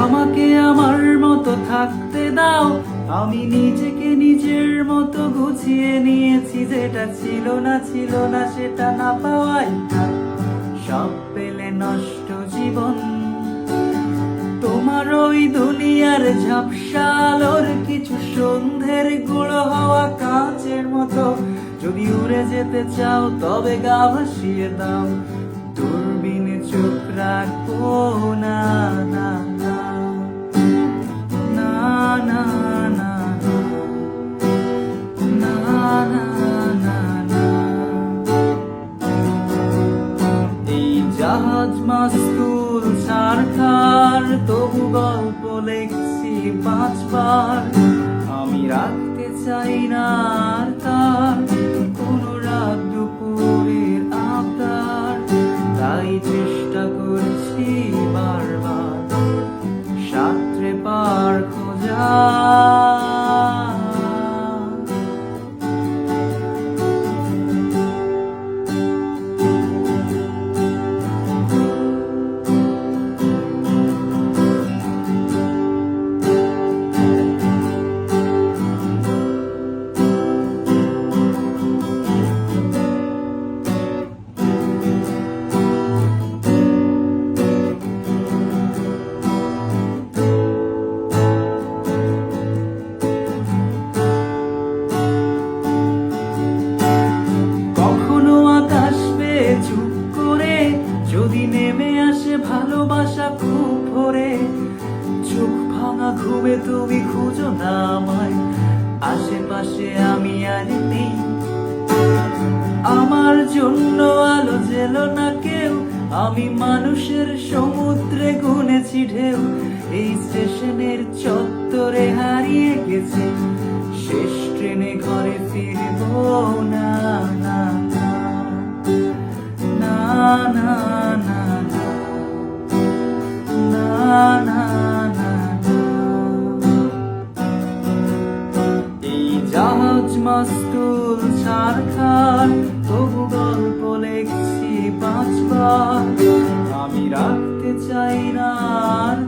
আমাকে আমার মতো থাকতে দাও, আমি নিজেকে নিজের মতো গুছিয়ে নিয়েছি। যেটা ছিল না সেটা না পাওয়াই থাক, সব পেলে নষ্ট জীবন। তোমার ওই দুনিয়ার ঝাপসা আলোর কিছু সন্ধ্যের গুঁড়ো হওয়া কাঁচের মতো, যদি উড়ে যেতে চাও তবে গা ভাসিয়ে দাও, দূরবীনে চোখ রাখবো না। না না না না না না না না না। এই জাহাজ মাস্তুল ছাড়খার, তবু গল্প লেখছি 5 বার। আমি রাখতে চাই না আর তার কোনো রাত দুপুরের আবদার, তাই চেষ্টা করছি বারবার সাঁতরে পার খোঁজা। যদি নেমে আসে ভালোবাসা খুব ভোরে, চোখ ভাঙা ঘুমে তুমি খুঁজো না আমায়, আশেপাশে আমি আর নেই। আমার জন্য আলো জেলো না কেউ, আমি মানুষের সমুদ্রে গুনেছি ঢেউ। এই স্টেশনের চত্বরে হারিয়ে গেছি, শেষ ট্রেনে ঘরে ফিরবো না। না না না না না না না। এই জাহাজ মাস্তুল ছাড়খার, তবু গল্প লেখছি 5 বার। আমি রাখতে চাই না আর